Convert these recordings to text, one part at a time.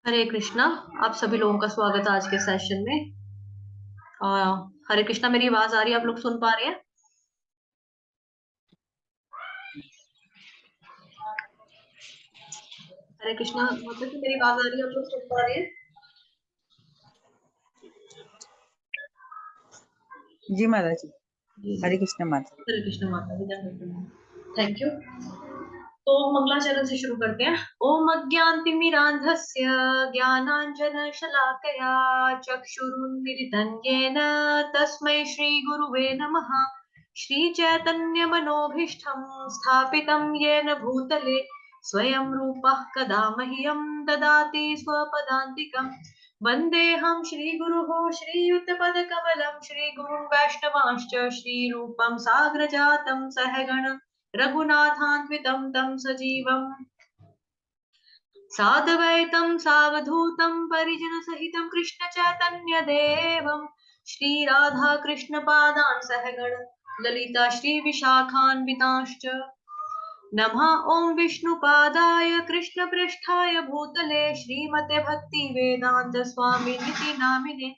हरे कृष्णा। आप सभी लोगों का स्वागत है आज के सेशन में। हरे कृष्णा, मेरी आवाज आ रही है? आप लोग सुन पा रहे हैं? हरे कृष्णा माता जी, मेरी आवाज आ रही है? आप लोग सुन पा रहे हैं? जी माता जी। जी जी। हरे कृष्ण माता। हरे कृष्णा माता जी, थैंक यू। तो मंगलाचरण से शुरू करते हैं। ओम अज्ञानतिमिरान्धस्य ज्ञानाञ्जनशलाकया चक्षुरुन्मिलितं येन तस्मै श्रीगुरुवे नमः। श्रीचैतन्यमनोभीष्टं स्थापितं येन भूतले स्वयं रूपः कदा मह्यं ददाति स्वपदान्तिकम्। वन्देऽहं श्रीगुरुः श्रीयुतपदकमलं श्रीगुरुं वैष्णवांश्च श्रीरूपं साग्रजातं सहगण रघुनाथान्वितं तं सजीवम् साद्वैतं सावधूतं परिजनसहितं कृष्णचैतन्यदेवं श्रीराधाकृष्णपादान् सहगण ललिता श्रीविशाखान्वितांश्च। नमः ॐ विष्णुपादाय कृष्णपृष्ठाय भूतले श्रीमते भक्तिवेदान्त स्वामिनिति नामिने।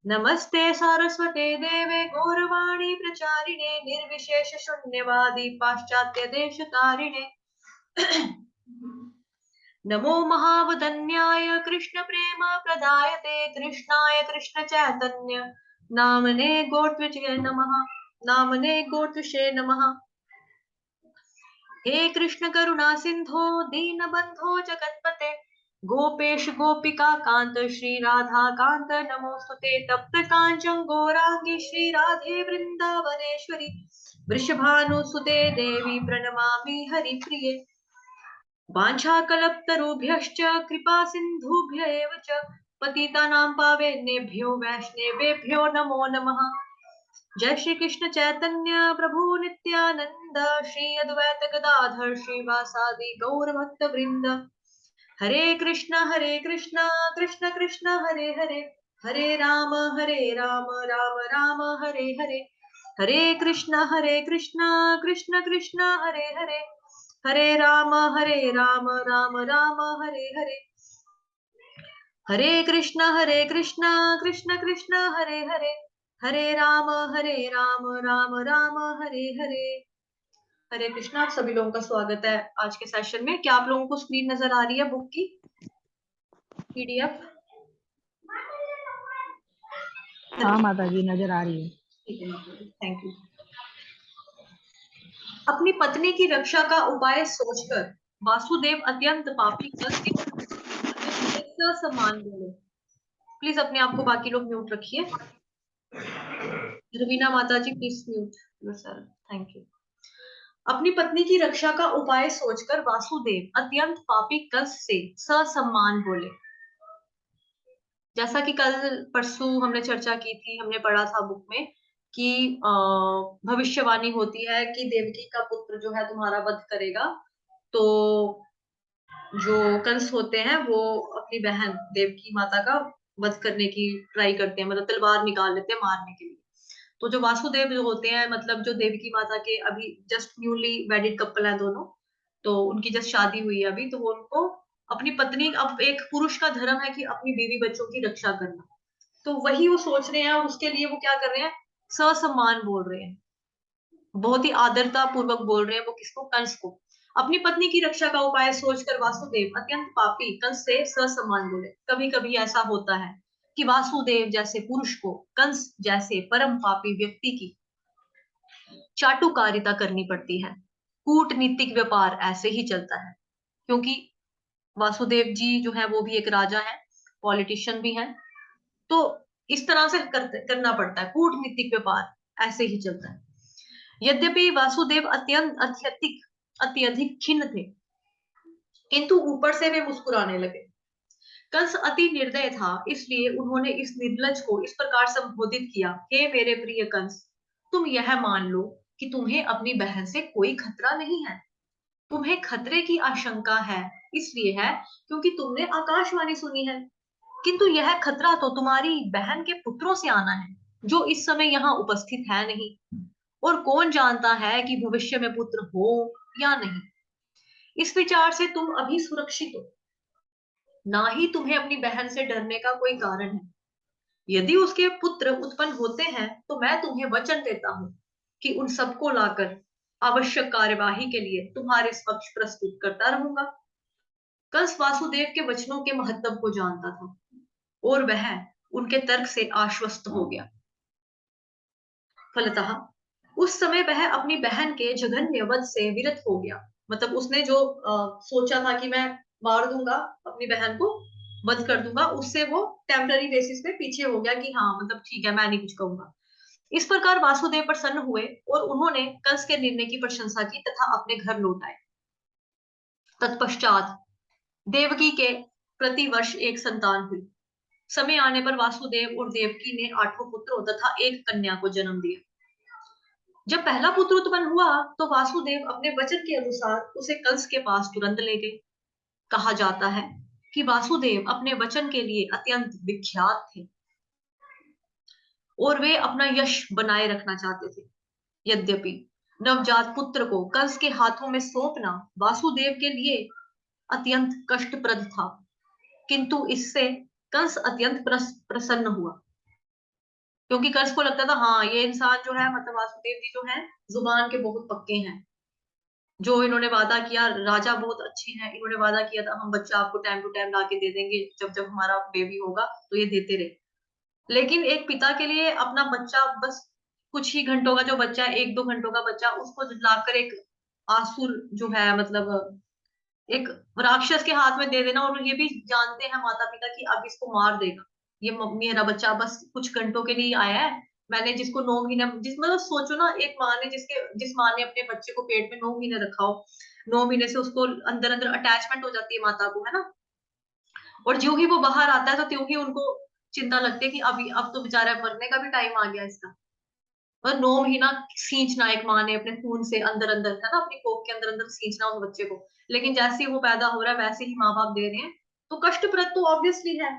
नमस्ते सारस्वते देवे गौरवाणी प्रचारिणे निर्विशेष शून्यवादी पाश्चात्य देशतारिणे। नमो महावदन्याय कृष्ण प्रेम प्रदायते कृष्णाय कृष्ण चैतन्य नामने गोत्विचे नमः। नामने गोत्विषे नमः। हे कृष्ण करुणा सिंधो दीनबंधो जगतपते गोपेश गोपिका कांत श्री राधा कांत नमोस्तुते। तप्त कांचन गौरांगी श्री राधे वृंदावनेश्वरी वृषभानुसुते देवी प्रणमामि हरिप्रिये। वाञ्छाकल्पतरुभ्यश्च कृपा सिन्धुभ्य एव च पतितानां पावनेभ्यो वैष्णवेभ्यो नमो नमः। जय श्री कृष्ण चैतन्य प्रभु नित्यानंद श्री अद्वैत गदाधर श्रीवासादि गौर भक्त वृंद। हरे कृष्ण कृष्ण कृष्ण हरे हरे हरे राम राम राम हरे हरे। हरे कृष्ण कृष्ण कृष्ण हरे हरे हरे राम राम राम हरे हरे। हरे कृष्ण कृष्ण कृष्ण हरे हरे हरे राम राम राम हरे हरे। हरे कृष्णा। आप सभी लोगों का स्वागत है आज के सेशन में। क्या आप लोगों को स्क्रीन नजर आ रही है बुक की पीडीएफ? हाँ माता जी, नजर आ रही है। ठीक है, थैंक यू। अपनी पत्नी की रक्षा का उपाय सोचकर वासुदेव अत्यंत पापी सम्मान बोले। प्लीज अपने आप को बाकी लोग म्यूट रखिए। रवीना माता ji please mute yourself, thank you. अपनी पत्नी की रक्षा का उपाय सोचकर वासुदेव अत्यंत पापी कंस से ससम्मान बोले। जैसा कि कल परसों हमने चर्चा की थी, हमने पढ़ा था बुक में कि भविष्यवाणी होती है कि देवकी का पुत्र जो है तुम्हारा वध करेगा। तो जो कंस होते हैं वो अपनी बहन देवकी माता का वध करने की ट्राई करते हैं, मतलब तलवार निकाल लेते हैं मारने के लिए। तो जो वासुदेव जो होते हैं, मतलब जो देवकी माता के अभी जस्ट न्यूली वेडिड कपल हैं दोनों, तो उनकी जस्ट शादी हुई है अभी, तो वो उनको अपनी पत्नी, अब एक पुरुष का धर्म है कि अपनी बीवी बच्चों की रक्षा करना, तो वही वो सोच रहे हैं और उसके लिए वो क्या कर रहे हैं, ससम्मान बोल रहे हैं, बहुत ही आदरता पूर्वक बोल रहे हैं। वो किसको? कंस को। अपनी पत्नी की रक्षा का उपाय सोचकर वासुदेव अत्यंत पापी कंस से ससम्मान बोले। कभी कभी ऐसा होता है कि वासुदेव जैसे पुरुष को कंस जैसे परम पापी व्यक्ति की चाटुकारिता करनी पड़ती है। कूटनीतिक व्यापार ऐसे ही चलता है, क्योंकि वासुदेव जी जो है वो भी एक राजा है, पॉलिटिशियन भी है, तो इस तरह से करना पड़ता है। कूटनीतिक व्यापार ऐसे ही चलता है। यद्यपि वासुदेव अत्यंत अत्यधिक खिन्न थे, किंतु ऊपर से वे मुस्कुराने लगे। कंस अति निर्दय था, इसलिए उन्होंने इस निर्लज को इस प्रकार संबोधित किया। हे मेरे प्रिय कंस, तुम यह मान लो कि तुम्हें अपनी बहन से कोई खतरा नहीं है। तुम्हें खतरे की आशंका है, इसलिए है क्योंकि तुमने आकाशवाणी सुनी है, किंतु यह खतरा तो तुम्हारी बहन के पुत्रों से आना है, जो इस समय यहाँ उपस्थित है नहीं, और कौन जानता है कि भविष्य में पुत्र हो या नहीं। इस विचार से तुम अभी सुरक्षित हो। ना ही तुम्हें अपनी बहन से डरने का कोई कारण है। यदि उसके पुत्र उत्पन्न होते हैं तो मैं तुम्हें वचन देता हूँ कि उन सबको लाकर आवश्यक कार्यवाही के लिए तुम्हारे समक्ष प्रस्तुत करता रहूंगा। कंस वासुदेव के वचनों के महत्व को जानता था और वह उनके तर्क से आश्वस्त हो गया। फलतः उस समय वह अपनी बहन के जघन्य वध से विरत हो गया। मतलब उसने जो सोचा था कि मैं मार दूंगा अपनी बहन को, वध कर दूंगा, उससे वो टेम्पररी बेसिस पे पीछे हो गया कि हाँ मतलब ठीक है, मैं नहीं कुछ कहूंगा। इस प्रकार वासुदेव प्रसन्न हुए और उन्होंने कंस के निर्णय की प्रशंसा की तथा अपने घर लौट आए। तत्पश्चात देवकी के प्रति वर्ष एक संतान हुई। समय आने पर वासुदेव और देवकी ने 8 पुत्रों तथा एक कन्या को जन्म दिया। जब पहला पुत्र उत्पन्न हुआ तो वासुदेव अपने वचन के अनुसार उसे कंस के पास तुरंत ले गए। कहा जाता है कि वासुदेव अपने वचन के लिए अत्यंत विख्यात थे और वे अपना यश बनाए रखना चाहते थे। यद्यपि नवजात पुत्र को कंस के हाथों में सौंपना वासुदेव के लिए अत्यंत कष्टप्रद था, किंतु इससे कंस अत्यंत प्रसन्न हुआ, क्योंकि कंस को लगता था हाँ ये इंसान जो है, मतलब वासुदेव जी जो है जुबान के बहुत पक्के हैं। जो इन्होंने वादा किया, राजा बहुत अच्छे हैं, इन्होंने वादा किया था हम बच्चा आपको टाइम टू टाइम ला के दे देंगे, जब जब हमारा बेबी होगा तो ये देते रहे। लेकिन एक पिता के लिए अपना बच्चा, बस कुछ ही घंटों का जो बच्चा है, 1-2 घंटों का बच्चा, उसको लाकर एक आसुर जो है, मतलब एक राक्षस के हाथ में दे देना, और ये भी जानते हैं माता पिता कि अब इसको मार देगा, ये मेरा बच्चा बस कुछ घंटों के लिए आया है, मैंने जिसको 9 महीने, जिस मतलब सोचो ना, एक माँ ने जिस माँ ने अपने बच्चे को पेट में 9 महीने रखा हो, 9 महीने से उसको अंदर अंदर अटैचमेंट हो जाती है माता को, है ना। और जो ही वो बाहर आता है तो त्यों ही उनको चिंता लगती है कि अब तो बेचारा मरने का भी टाइम आ गया इसका। और 9 महीना सींचना एक माँ ने अपने खून से अंदर अंदर, है ना, अपनी कोख के अंदर अंदर सींचना उस बच्चे को। लेकिन जैसे ही वो पैदा हो रहा है वैसे ही माँ बाप दे रहे हैं, तो कष्टप्रद तो ऑब्वियसली है।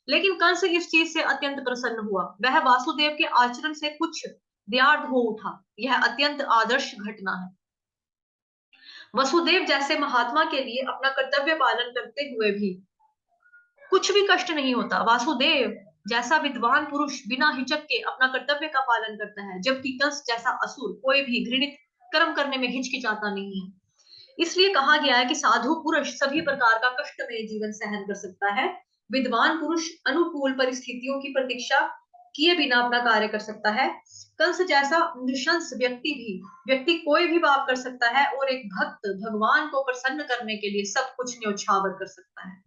लेकिन कंस इस चीज से अत्यंत प्रसन्न हुआ, वह वासुदेव के आचरण से कुछ दयार्द हो उठा। यह अत्यंत आदर्श घटना है। वसुदेव जैसे महात्मा के लिए अपना कर्तव्य पालन करते हुए भी कुछ भी कष्ट नहीं होता। वासुदेव जैसा विद्वान पुरुष बिना हिचक के अपना कर्तव्य का पालन करता है, जबकि कंस जैसा असुर कोई भी घृणित कर्म करने में हिचकिचाता नहीं है। इसलिए कहा गया है कि साधु पुरुष सभी प्रकार का कष्टमय जीवन सहन कर सकता है। विद्वान पुरुष अनुकूल परिस्थितियों की प्रतीक्षा किए बिना अपना कार्य कर सकता है। कंस जैसा नृशंस व्यक्ति कोई भी पाप कर सकता है, और एक भक्त भगवान को प्रसन्न करने के लिए सब कुछ न्यौछावर कर सकता है।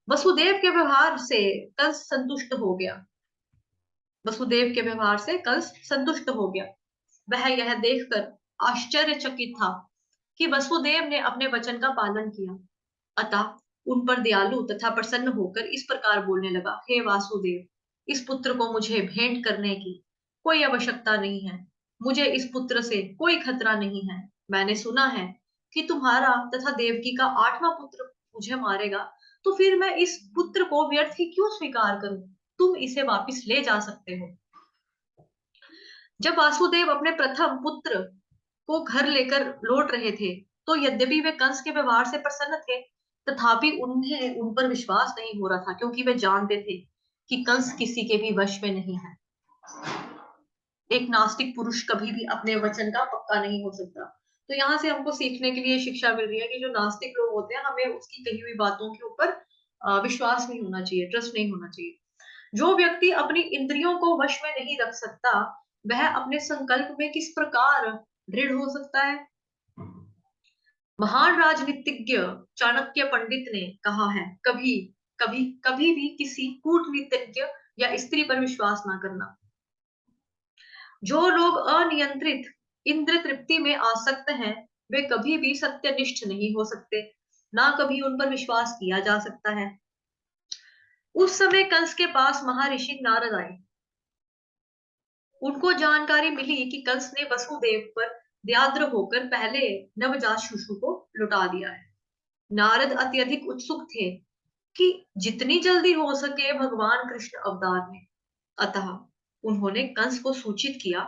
वसुदेव के व्यवहार से कंस संतुष्ट हो गया। वसुदेव के व्यवहार से कंस संतुष्ट हो गया। वह यह देखकर आश्चर्यचकित था कि वसुदेव ने अपने वचन का पालन किया। अतः उन पर दयालु तथा प्रसन्न होकर इस प्रकार बोलने लगा, हे वासुदेव, इस पुत्र को मुझे भेंट करने की कोई आवश्यकता नहीं है। मुझे इस पुत्र से कोई खतरा नहीं है। मैंने सुना है कि तुम्हारा तथा देवकी का 8वां पुत्र मुझे मारेगा, तो फिर मैं इस पुत्र को व्यर्थ ही क्यों स्वीकार करूं? तुम इसे वापस ले जा सकते हो। जब वासुदेव अपने प्रथम पुत्र को घर लेकर लौट रहे थे, तो यद्यपि वे कंस के व्यवहार से प्रसन्न थे, तथापि उन्हें उन पर विश्वास नहीं हो रहा था, क्योंकि वे जानते थे कि कंस किसी के भी वश में नहीं है। एक नास्तिक पुरुष कभी भी अपने वचन का पक्का नहीं हो सकता। तो यहाँ से हमको सीखने के लिए शिक्षा मिल रही है कि जो नास्तिक लोग होते हैं, हमें उसकी कही हुई बातों के ऊपर विश्वास नहीं होना चाहिए, ट्रस्ट नहीं होना चाहिए। जो व्यक्ति अपनी इंद्रियों को वश में नहीं रख सकता, वह अपने संकल्प में किस प्रकार दृढ़ हो सकता है। महान राजनीतिज्ञ चाणक्य पंडित ने कहा है, कभी कभी कभी भी किसी कूटनीतिज्ञ या स्त्री पर विश्वास ना करना। जो लोग अनियंत्रित इंद्र तृप्ति में आसक्त हैं, वे कभी भी सत्यनिष्ठ नहीं हो सकते, ना कभी उन पर विश्वास किया जा सकता है। उस समय कंस के पास महर्षि नारद आए। उनको जानकारी मिली कि कंस ने वसुदेव पर व्याद्र होकर पहले नवजात शिशु को लुटा दिया है। नारद अत्यधिक उत्सुक थे कि जितनी जल्दी हो सके भगवान कृष्ण अवतार में। अतः उन्होंने कंस को सूचित किया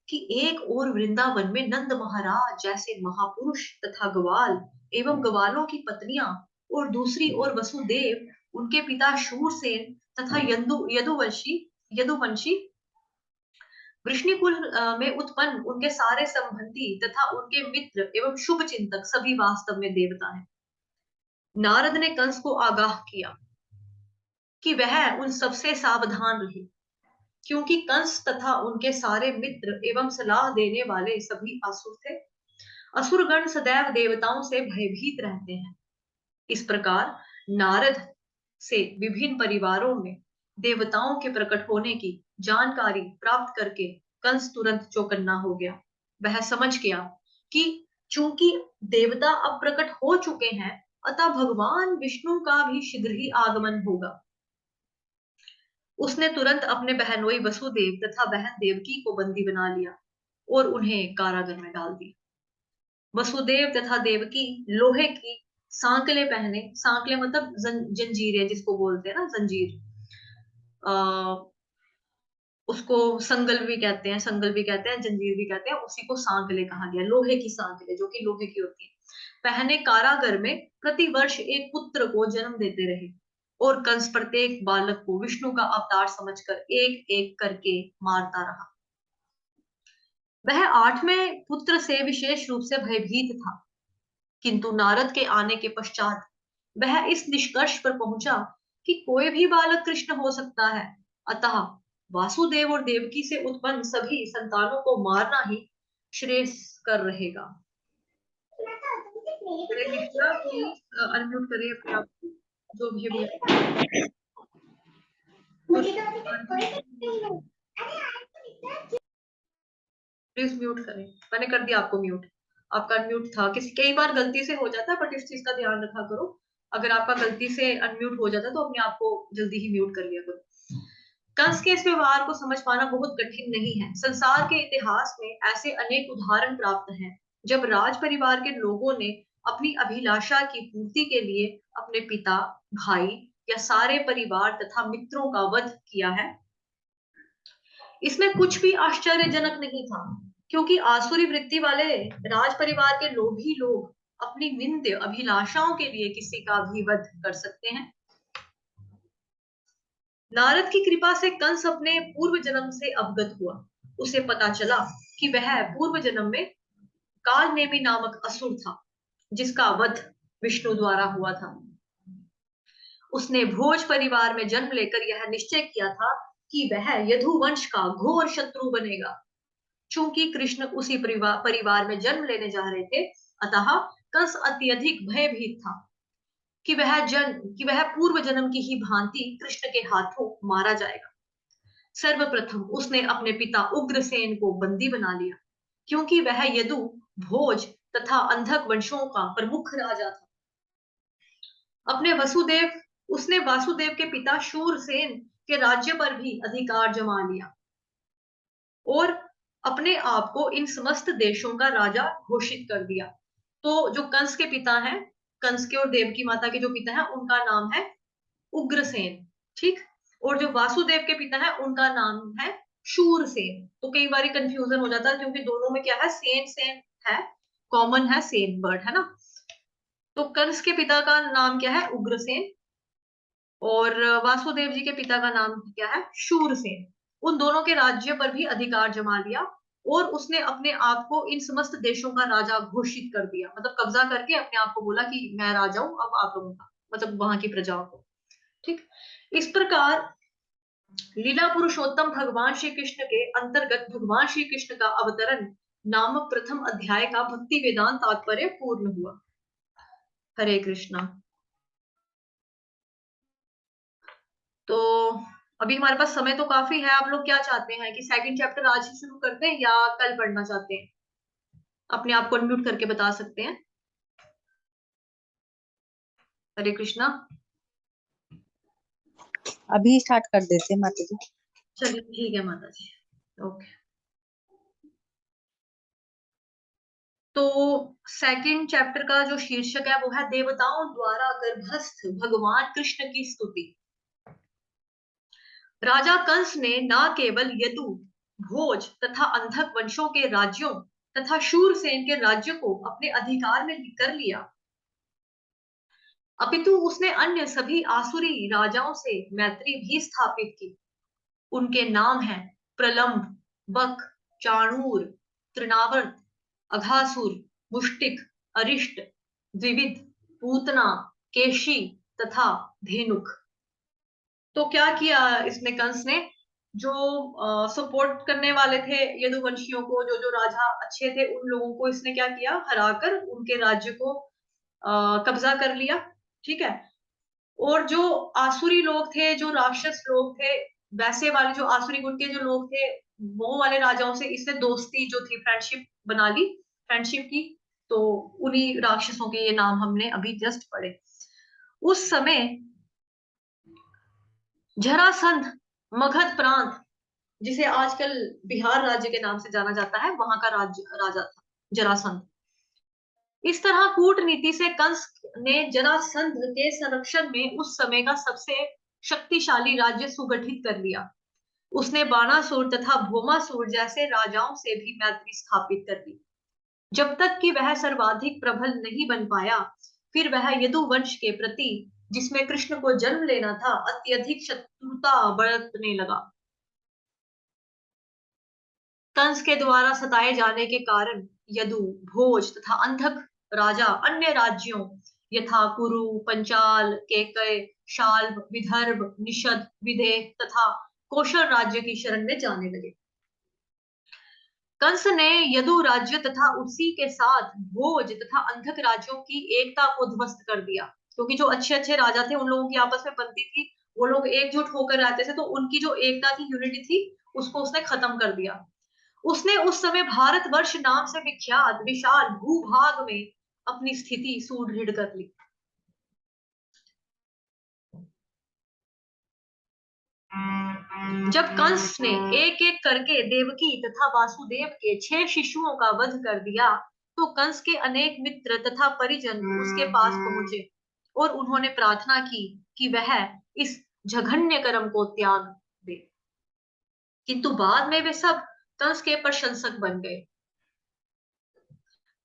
कि एक और वृंदावन में नंद महाराज जैसे महापुरुष तथा ग्वाल एवं ग्वालों की पत्नियां और दूसरी ओर वसुदेव, उनके पिता शूरसेन तथा यदुवंशी वृष्णिकुल में उत्पन्न उनके सारे संबंधी तथा उनके मित्र एवं शुभ चिंतक सभी वास्तव में देवता हैं। नारद ने कंस को आगाह किया कि वह उन सबसे सावधान रहे, क्योंकि कंस तथा उनके सारे मित्र एवं सलाह देने वाले सभी असुर थे। असुरगण सदैव देवताओं से भयभीत रहते हैं। इस प्रकार नारद से विभिन्न परिवारों में देवताओं के प्रकट होने की जानकारी प्राप्त करके कंस तुरंत चौकन्ना हो गया। वह समझ गया कि चूंकि देवता अब प्रकट हो चुके हैं, अतः भगवान विष्णु का भी शीघ्र ही आगमन होगा। उसने तुरंत अपने बहनोई वसुदेव तथा बहन देवकी को बंदी बना लिया और उन्हें कारागार में डाल दिया। वसुदेव तथा देवकी लोहे की सांकले पहने, सांकले मतलब जंजीरें जिसको बोलते हैं ना, जंजीर, उसको संगल भी कहते हैं, जंजीर भी कहते हैं, उसी को सांकले कहा गया। लोहे की सांकले जो कि लोहे की होती है, पहने कारागार में प्रतिवर्ष एक पुत्र को जन्म देते रहे और कंस प्रत्येक बालक को विष्णु का अवतार समझकर एक एक करके मारता रहा। वह 8वें पुत्र से विशेष रूप से भयभीत था, किंतु नारद के आने के पश्चात वह इस निष्कर्ष पर पहुंचा कि कोई भी बालक कृष्ण हो सकता है, अतः वासुदेव और देवकी से उत्पन्न सभी संतानों को मारना ही श्रेयस्कर रहेगा। अनम्यूट करिए अपने आप को, जो भी प्लीज म्यूट करें। मैंने कर दिया आपको म्यूट, आपका अनम्यूट था। कई बार गलती से हो जाता है, बट इस चीज का ध्यान रखा करो, अगर आपका गलती से अनम्यूट हो जाता है तो अपने आप को जल्दी ही म्यूट कर लिया करो। कंस के इस व्यवहार को समझ पाना बहुत कठिन नहीं है। संसार के इतिहास में ऐसे अनेक उदाहरण प्राप्त हैं जब राज परिवार के लोगों ने अपनी अभिलाषा की पूर्ति के लिए अपने पिता, भाई या सारे परिवार तथा मित्रों का वध किया है। इसमें कुछ भी आश्चर्यजनक नहीं था, क्योंकि आसुरी वृत्ति वाले राज परिवार के लोभी लोग अपनी निंद्य अभिलाषाओं के लिए किसी का भी वध कर सकते हैं। नारद की कृपा से कंस अपने पूर्व जन्म से अवगत हुआ। उसे पता चला कि वह पूर्व जन्म में कालनेमी नामक असुर था, जिसका वध विष्णु द्वारा हुआ था। उसने भोज परिवार में जन्म लेकर यह निश्चय किया था कि वह यदुवंश का घोर शत्रु बनेगा। चूंकि कृष्ण उसी परिवार में जन्म लेने जा रहे थे, अतः कंस अत्यधिक भयभीत था कि वह पूर्व जन्म की ही भांति कृष्ण के हाथों मारा जाएगा। सर्वप्रथम उसने अपने पिता उग्रसेन को बंदी बना लिया, क्योंकि वह यदु, भोज तथा अंधक वंशों का प्रमुख राजा था। उसने वासुदेव के पिता शूरसेन के राज्य पर भी अधिकार जमा लिया और अपने आप को इन समस्त देशों का राजा घोषित कर दिया। तो जो कंस के पिता हैं, कंस के और देवकी माता के जो पिता हैं, उनका नाम है उग्रसेन, ठीक। और जो वासुदेव के पिता हैं, उनका नाम है शूरसेन। तो कई बार कंफ्यूजन हो जाता है, क्योंकि दोनों में क्या है, सेम सेम है, कॉमन है, सेम वर्ड है ना। तो कंस के पिता का नाम क्या है, उग्रसेन, और वासुदेव जी के पिता का नाम क्या है, शूरसेन। उन दोनों के राज्य पर भी अधिकार जमा लिया और उसने अपने आप को इन समस्त देशों का राजा घोषित कर दिया, मतलब कब्जा करके अपने आप को बोला कि मैं राजा हूं, अब आप लोगों का, मतलब वहां की प्रजाओं को, ठीक। इस प्रकार लीला पुरुषोत्तम भगवान श्री कृष्ण के अंतर्गत भगवान श्री कृष्ण का अवतरण नामक प्रथम अध्याय का भक्ति वेदांत तात्पर्य पूर्ण हुआ। हरे कृष्णा। तो अभी हमारे पास समय तो काफी है। आप लोग क्या चाहते हैं कि सेकंड चैप्टर आज ही शुरू करते हैं या कल पढ़ना चाहते हैं? अपने आप को अनम्यूट करके बता सकते हैं। हरे कृष्णा। अभी स्टार्ट कर देते हैं माता जी। चलिए ठीक है माता जी, ओके। तो सेकंड चैप्टर का जो शीर्षक है वो है देवताओं द्वारा गर्भस्थ भगवान कृष्ण की स्तुति। राजा कंस ने न केवल यदु, भोज तथा अंधक वंशों के राज्यों तथा शूरसेन के राज्य को अपने अधिकार में कर लिया, अपितु उसने अन्य सभी आसुरी राजाओं से मैत्री भी स्थापित की। उनके नाम हैं प्रलंब, बक, चाणूर, तृणावर्त, अघासुर, मुष्टिक, अरिष्ट, द्विविद, पूतना, केशी तथा धेनुक। तो क्या किया इसने कंस ने, जो सपोर्ट करने वाले थे यदुवंशियों को, जो जो राजा अच्छे थे, उन लोगों को इसने क्या किया, हराकर उनके राज्य को कब्जा कर लिया। ठीक है। और जो आसुरी लोग थे, जो राक्षस लोग थे, वैसे वाले जो आसुरी गुण के जो लोग थे, वो वाले राजाओं से इसने दोस्ती जो थी, फ्रेंडशिप बना ली, फ्रेंडशिप की। तो उन्हीं राक्षसों के ये नाम हमने अभी जस्ट पढ़े। उस समय जरासंध मगध प्रांत, जिसे आजकल बिहार राज्य के नाम से जाना जाता है, वहां का राजा था जरासंध। इस तरह कूटनीति से कंस ने जरासंध के संरक्षण में उस समय का सबसे शक्तिशाली राज्य सुगठित कर लिया। उसने बाणासुर तथा भौमासुर जैसे राजाओं से भी मैत्री स्थापित कर ली। जब तक कि वह सर्वाधिक प्रबल नहीं बन पाया, फिर वह यदुवंश के प्रति, जिसमें कृष्ण को जन्म लेना था, अत्यधिक शत्रुता बरतने लगा। कंस के द्वारा सताए जाने के कारण यदु, भोज तथा अंधक राजा अन्य राज्यों यथा कुरु, पंचाल, केकय, शाल्व, विदर्भ, निषद, विदेह तथा कौशल राज्य की शरण में जाने लगे। कंस ने यदु राज्य तथा उसी के साथ भोज तथा अंधक राज्यों की एकता को ध्वस्त कर दिया, क्योंकि जो अच्छे अच्छे राजा थे, उन लोगों की आपस में बनती थी, वो लोग एकजुट होकर रहते थे, तो उनकी जो एकता थी, यूनिटी थी, उसको उसने खत्म कर दिया। उसने उस समय भारतवर्ष नाम से विख्यात विशाल भूभाग में अपनी स्थिति सुदृढ़ कर ली। जब कंस ने एक एक करके देवकी तथा वासुदेव के 6 शिशुओं का वध कर दिया, तो कंस के अनेक मित्र तथा परिजन उसके पास पहुंचे और उन्होंने प्रार्थना की कि वह इस जघन्य कर्म को त्याग दे। किंतु बाद में वे सब कंस के प्रशंसक बन गए।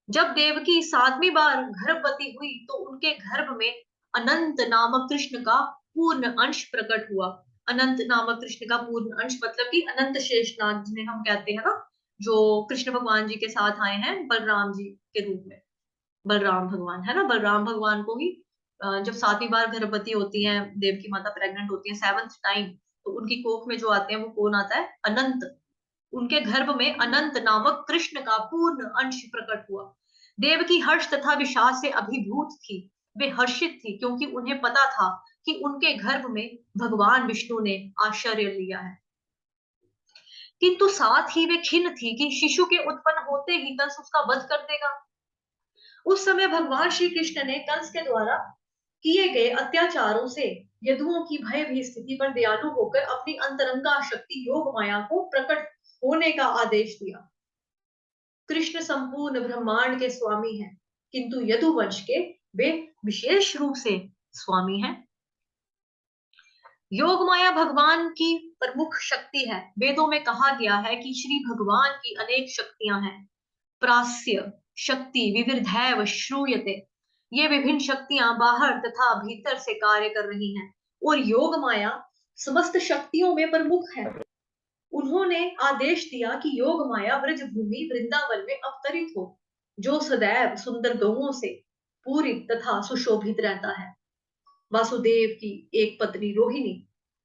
जब देवकी 7वीं बार गर्भवती हुई, तो उनके गर्भ में अनंत नामक कृष्ण का पूर्ण अंश प्रकट हुआ। अनंत नामक कृष्ण का पूर्ण अंश मतलब कि अनंत शेषनाग, जिन्हें हम कहते हैं ना, जो कृष्ण भगवान जी के साथ आए हैं बलराम जी के रूप में। बलराम भगवान है ना, बलराम भगवान को ही जब 7वीं बार गर्भवती होती है देवकी माता, प्रेग्नेंट होती है 7th टाइम, तो उनकी कोख में जो आते हैं वो कौन आता है? अनंत। उनके गर्भ में अनंत नामक कृष्ण का पूर्ण अंश प्रकट हुआ। देवकी हर्ष तथा विषाद से अभिभूत थी। वे हर्षित थी क्योंकि उन्हें पता था कि उनके गर्भ में भगवान विष्णु ने आश्चर्य लिया है। किंतु साथ ही वे खिन्न थी कि शिशु के उत्पन्न होते ही कंस उसका वध कर देगा। उस समय भगवान श्री कृष्ण ने कंस के द्वारा किए गए अत्याचारों से यदुओं की भयभीत स्थिति पर दयालु होकर अपनी अंतरंगा शक्ति योग माया को प्रकट होने का आदेश दिया। कृष्ण संपूर्ण ब्रह्मांड के स्वामी हैं, किंतु यदुवंश के वे विशेष रूप से स्वामी हैं। योग माया भगवान की प्रमुख शक्ति है। वेदों में कहा गया है कि श्री भगवान की अनेक शक्तियां हैं। प्रास्य शक्ति विविधैव श्रूयते। ये विभिन्न शक्तियां बाहर तथा भीतर से कार्य कर रही हैं, और योग माया समस्त शक्तियों में प्रमुख है। उन्होंने आदेश दिया कि योग माया ब्रज भूमि वृंदावन में अवतरित हो, जो सदैव सुंदर गौओं से पूरित तथा सुशोभित रहता है। वासुदेव की एक पत्नी रोहिणी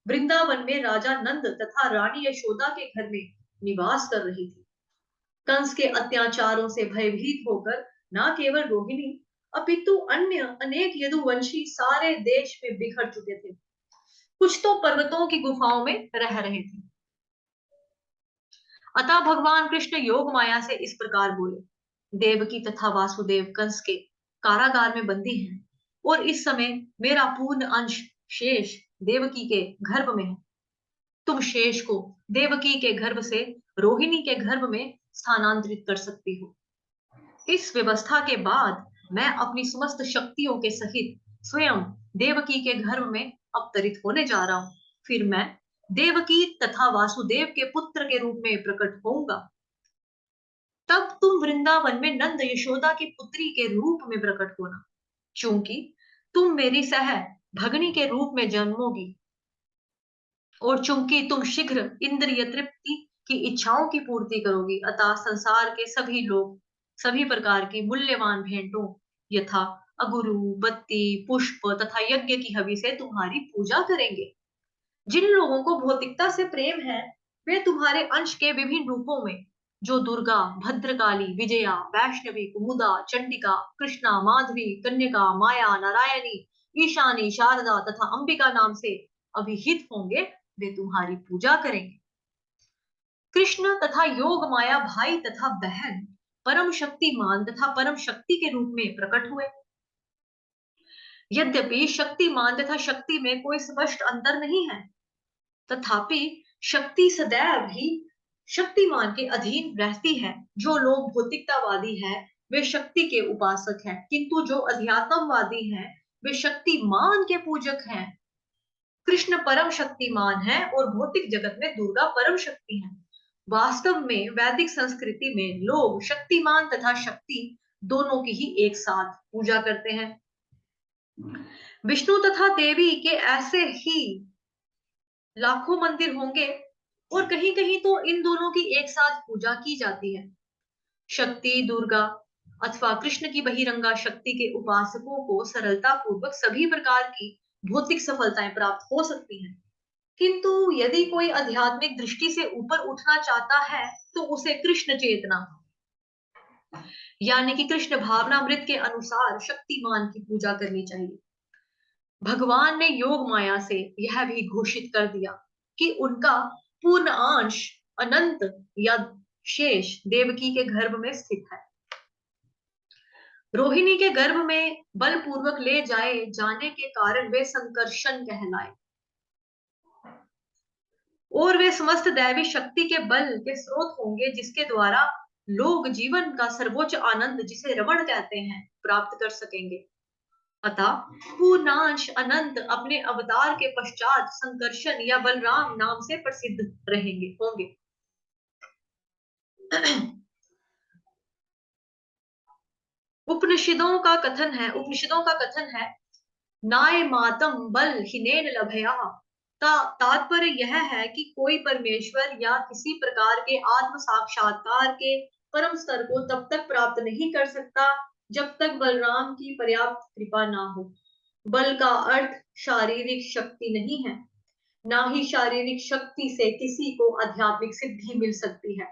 वृंदावन में राजा नंद तथा रानी यशोदा के घर में निवास कर रही थी। कंस के अत्याचारों से भयभीत होकर न केवल रोहिणी, अपितु अन्य अनेक यदुवंशी सारे देश में बिखर चुके थे। कुछ तो पर्वतों की गुफाओं में रह रहे थे। अतः भगवान कृष्ण योग माया से इस प्रकार बोले, देवकी तथा वासुदेव कंस के कारागार में बंदी हैं, और इस समय मेरा पूर्ण अंश शेष देवकी के गर्भ में है। तुम शेष को देवकी के गर्भ से रोहिणी के गर्भ में स्थानांतरित कर सकती हो। इस व्यवस्था के बाद मैं अपनी समस्त शक्तियों के सहित स्वयं देवकी के गर्भ में अवतरित होने जा रहा हूं। फिर मैं देवकी तथा वासुदेव के पुत्र के रूप में प्रकट होऊंगा। तब तुम वृंदावन में नंद यशोदा की पुत्री के रूप में प्रकट होना, क्योंकि तुम मेरी सह भगनी के रूप में जन्मोगी, और चूंकि तुम शीघ्र इंद्रिय तृप्ति की इच्छाओं की पूर्ति करोगी, अतः संसार के सभी लोग सभी प्रकार की मूल्यवान भेंटों यथा अगुरु, बत्ती, पुष्प तथा यज्ञ की हवि से तुम्हारी पूजा करेंगे। जिन लोगों को भौतिकता से प्रेम है, वे तुम्हारे अंश के विभिन्न रूपों में, जो दुर्गा, भद्रकाली, विजया, वैष्णवी, कुमुदा, चंडिका, कृष्णा, माधवी, कन्यका, माया, नारायणी, ईशानी, शारदा तथा अंबिका नाम से अभिहित होंगे, वे तुम्हारी पूजा करेंगे। कृष्ण तथा योग माया भाई तथा बहन, परम शक्तिमान तथा परम शक्ति के रूप में प्रकट हुए। यद्यपि शक्तिमान तथा शक्ति में कोई स्पष्ट अंतर नहीं है, तथापि शक्ति सदैव ही शक्तिमान के अधीन रहती है। जो लोग भौतिकतावादी हैं, वे शक्ति के उपासक हैं, किंतु जो अध्यात्मवादी हैं, वे शक्तिमान के पूजक हैं। कृष्ण परम शक्तिमान है और भौतिक जगत में दुर्गा परम शक्ति है। वास्तव में वैदिक संस्कृति में लोग शक्तिमान तथा शक्ति दोनों की ही एक साथ पूजा करते हैं। विष्णु तथा देवी के ऐसे ही लाखों मंदिर होंगे, और कहीं कहीं तो इन दोनों की एक साथ पूजा की जाती है। शक्ति, दुर्गा अथवा कृष्ण की बहिरंगा शक्ति के उपासकों को सरलता पूर्वक सभी प्रकार की भौतिक सफलताएं प्राप्त हो सकती हैं, किंतु यदि कोई आध्यात्मिक दृष्टि से ऊपर उठना चाहता है, तो उसे कृष्ण चेतना यानी कि कृष्ण भावनामृत के अनुसार शक्तिमान की पूजा करनी चाहिए। भगवान ने योग माया से यह भी घोषित कर दिया कि उनका पूर्ण अंश अनंत या शेष देवकी के गर्भ में स्थित है। रोहिणी के गर्भ में बलपूर्वक ले जाए जाने के कारण वे संकर्षण कहलाए, और वे समस्त दैवी शक्ति के बल के स्रोत होंगे, जिसके द्वारा लोग जीवन का सर्वोच्च आनंद, जिसे रमण कहते हैं, प्राप्त कर सकेंगे। अतः पूर्णांश अनंत अपने अवतार के पश्चात संकर्षण या बलराम नाम से प्रसिद्ध रहेंगे होंगे। उपनिषदों का कथन है नाय मातम बल हिनेन लभया। तात्पर्य यह है कि कोई परमेश्वर या किसी प्रकार के आत्म साक्षात्कार के परम स्तर को तब तक प्राप्त नहीं कर सकता जब तक बलराम की पर्याप्त कृपा ना हो। बल का अर्थ शारीरिक शक्ति नहीं है, ना ही शारीरिक शक्ति से किसी को आध्यात्मिक सिद्धि मिल सकती है।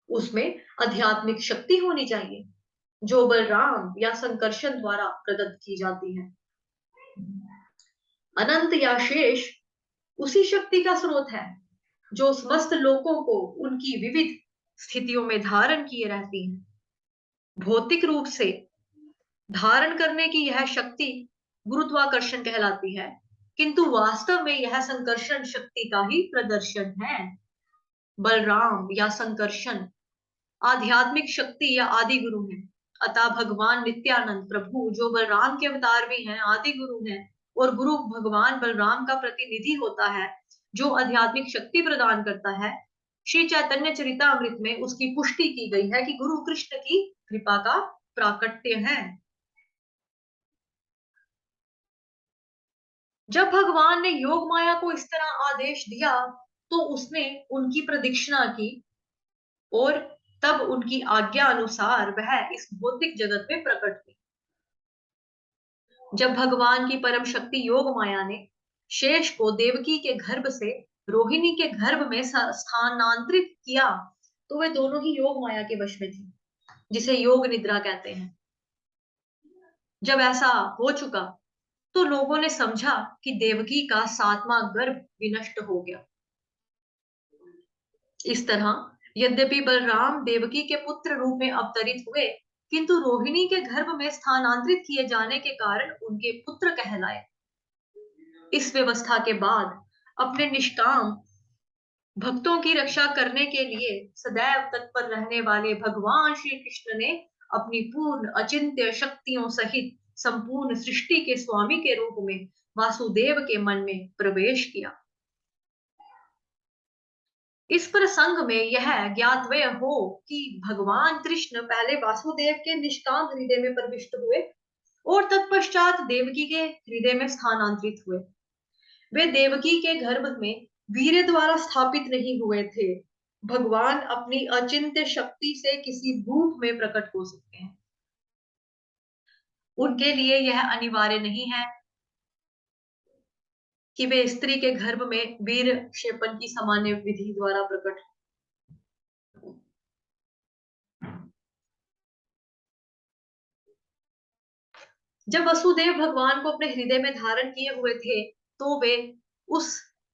उसमें आध्यात्मिक शक्ति होनी चाहिए, जो बलराम या संकर्षण द्वारा प्रदत्त की जाती है। अनंत या शेष उसी शक्ति का स्रोत है जो समस्त लोकों को उनकी विविध स्थितियों में धारण किए रहती है। भौतिक रूप से धारण करने की यह शक्ति गुरुत्वाकर्षण कहलाती है, किंतु वास्तव में यह संकर्षण शक्ति का ही प्रदर्शन है। बलराम या संकर्षण आध्यात्मिक शक्ति या आदि गुरु है। अतः भगवान नित्यानंद प्रभु, जो बलराम के अवतार भी हैं, आदि गुरु हैं, और गुरु भगवान बलराम का प्रतिनिधि होता है, जो आध्यात्मिक शक्ति प्रदान करता है। श्री चैतन्य चरितामृत में उसकी पुष्टि की गई है कि गुरु कृष्ण की कृपा का प्राकट्य है। जब भगवान ने योग माया को इस तरह आदेश दिया, तो उसने उनकी प्रदक्षिणा की, और तब उनकी आज्ञा अनुसार वह इस भौतिक जगत में प्रकट हुई। जब भगवान की परम शक्ति योग माया ने शेष को देवकी के गर्भ से रोहिणी के गर्भ में स्थानांतरित किया, तो वे दोनों ही योग माया के वश में थी, जिसे योग निद्रा कहते हैं। जब ऐसा हो चुका, तो लोगों ने समझा कि देवकी का 7वां गर्भ विनष्ट हो गया। इस तरह यद्यपि बलराम देवकी के पुत्र रूप में अवतरित हुए, किंतु रोहिणी के गर्भ में स्थानांतरित किए जाने के कारण उनके पुत्र कहलाए। इस व्यवस्था के बाद अपने निष्काम भक्तों की रक्षा करने के लिए सदैव तत्पर रहने वाले भगवान श्री कृष्ण ने अपनी पूर्ण अचिंत्य शक्तियों सहित संपूर्ण सृष्टि के स्वामी के रूप में वासुदेव के मन में प्रवेश किया। इस प्रसंग में यह ज्ञातव्य हो कि भगवान कृष्ण पहले वासुदेव के निष्काम हृदय में प्रविष्ट हुए, और तत्पश्चात तत्पश्चात देवकी के हृदय में स्थानांतरित हुए। वे देवकी के गर्भ में वीर्य द्वारा स्थापित नहीं हुए थे। भगवान अपनी अचिंत्य शक्ति से किसी रूप में प्रकट हो सकते हैं। उनके लिए यह अनिवार्य नहीं है कि वे स्त्री के गर्भ में वीर क्षेपण की सामान्य विधि द्वारा प्रकट। जब वसुदेव भगवान को अपने हृदय में धारण किए हुए थे तो वे उस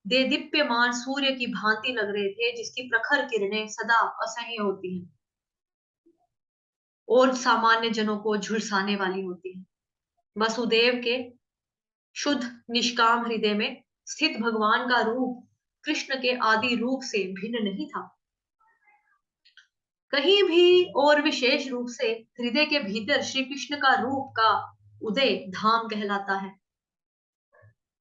देदीप्यमान सूर्य की भांति लग रहे थे, जिसकी प्रखर किरणें सदा असह्य होती हैं और सामान्य जनों को झुलसाने वाली होती हैं। वसुदेव के शुद्ध निष्काम हृदय में स्थित भगवान का रूप कृष्ण के आदि रूप से भिन्न नहीं था। कहीं भी और विशेष रूप से हृदय के भीतर श्री कृष्ण का रूप का उदय धाम कहलाता है।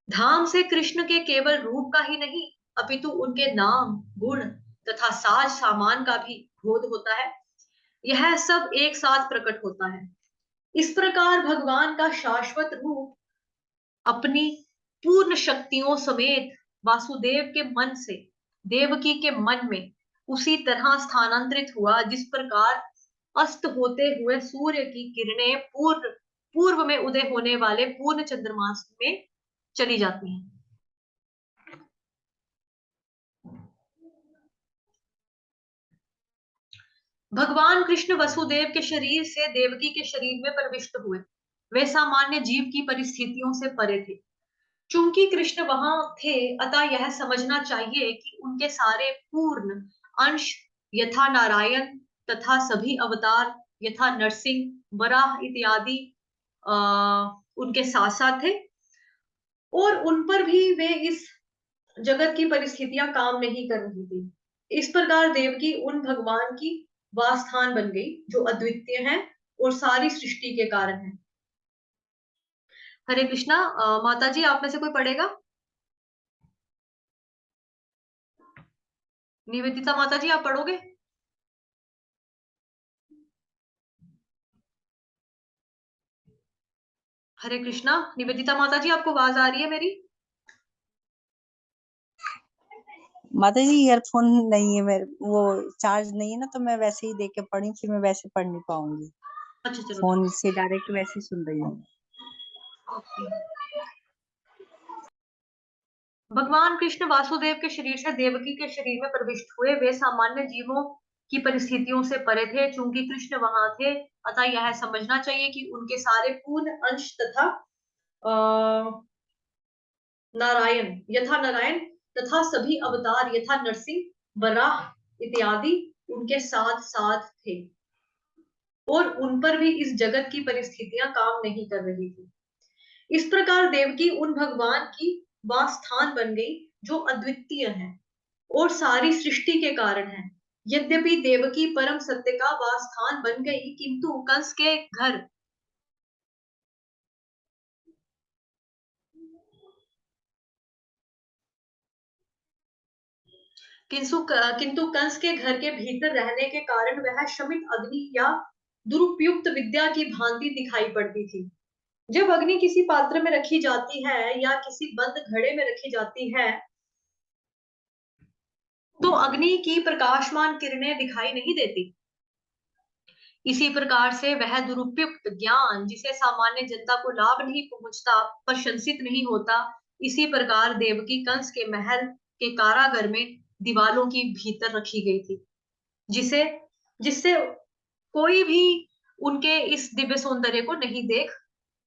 धाम से कृष्ण के केवल रूप का ही नहीं अपितु उनके नाम, गुण तथा साज सामान का भी बोध होता है। यह सब एक साथ प्रकट होता है। इस प्रकार भगवान का शाश्वत रूप अपनी पूर्ण शक्तियों समेत वासुदेव के मन से देवकी के मन में उसी तरह स्थानांतरित हुआ जिस प्रकार अस्त होते हुए सूर्य की किरणें पूर्व में उदय होने वाले पूर्ण चंद्रमा में चली जाती हैं। भगवान कृष्ण वसुदेव के शरीर से देवकी के शरीर में प्रविष्ट हुए। वे सामान्य जीव की परिस्थितियों से परे थे। चूंकि कृष्ण वहां थे, अतः यह समझना चाहिए कि उनके सारे पूर्ण अंश यथा नारायण तथा सभी अवतार यथा नरसिंह, वराह इत्यादि उनके साथ साथ थे और उन पर भी वे इस जगत की परिस्थितियां काम नहीं कर रही थी। इस प्रकार देवकी उन भगवान की वासस्थान बन गई जो अद्वितीय हैं और सारी सृष्टि के कारण है। हरे कृष्णा। माता जी, आप में से कोई पढ़ेगा? निवेदिता माता जी, आप पढ़ोगे? हरे कृष्णा। निवेदिता माता जी, आपको आवाज आ रही है मेरी? माता जी ईयरफोन नहीं है मेरे, वो चार्ज नहीं है ना, तो मैं वैसे ही देख के पढ़ी, फिर मैं वैसे पढ़ नहीं पाऊंगी। अच्छा चलो ठीक। फोन से डायरेक्ट वैसे ही सुन रही हूँ। ओके। भगवान कृष्ण वासुदेव के शरीर से देवकी के शरीर में प्रविष्ट हुए। वे सामान्य जीवों की परिस्थितियों से परे थे। चूंकि कृष्ण वहां थे, अतः यह समझना चाहिए कि उनके सारे पूर्ण अंश तथा नारायण तथा सभी अवतार यथा नरसिंह, वराह इत्यादि उनके साथ साथ थे और उन पर भी इस जगत की परिस्थितियां काम नहीं कर रही थी। इस प्रकार देवकी उन भगवान की वासस्थान बन गई जो अद्वितीय है और सारी सृष्टि के कारण है। यद्यपि देवकी परम सत्य का वासस्थान बन गई, किंतु कंस के घर किंतु कंस के घर के भीतर रहने के कारण वह शमित अग्नि या दुरुपयुक्त विद्या की भांति दिखाई पड़ती थी। जब अग्नि किसी पात्र में रखी जाती है या किसी बंद घड़े में रखी जाती है, तो अग्नि की प्रकाशमान किरणें दिखाई नहीं देती। इसी प्रकार से वह दुरुपयुक्त ज्ञान जिसे सामान्य जनता को लाभ नहीं पहुंचता, प्रशंसित नहीं होता, इसी प्रकार देवकी कंस के महल के कारागर में दीवालों की भीतर रखी गई थी, जिसे जिससे कोई भी उनके इस दिव्य सौंदर्य को नहीं देख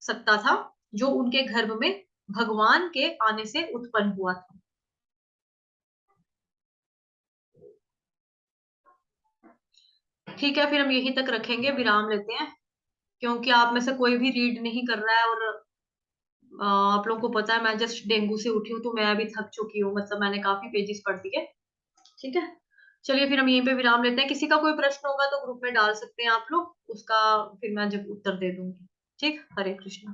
सकता था, जो उनके गर्भ में भगवान के आने से उत्पन्न हुआ था। ठीक है, फिर हम यहीं तक रखेंगे, विराम लेते हैं, क्योंकि आप में से कोई भी रीड नहीं कर रहा है और आप लोगों को पता है मैं जस्ट डेंगू से उठी हूँ, तो मैं अभी थक चुकी हूँ, मतलब मैंने काफी पेजेस पढ़ दिए। ठीक है, चलिए फिर हम यहीं पे विराम लेते हैं। किसी का कोई प्रश्न होगा तो ग्रुप में डाल सकते हैं आप लोग, उसका फिर मैं जब उत्तर दे दूंगी। ठीक, हरे कृष्णा।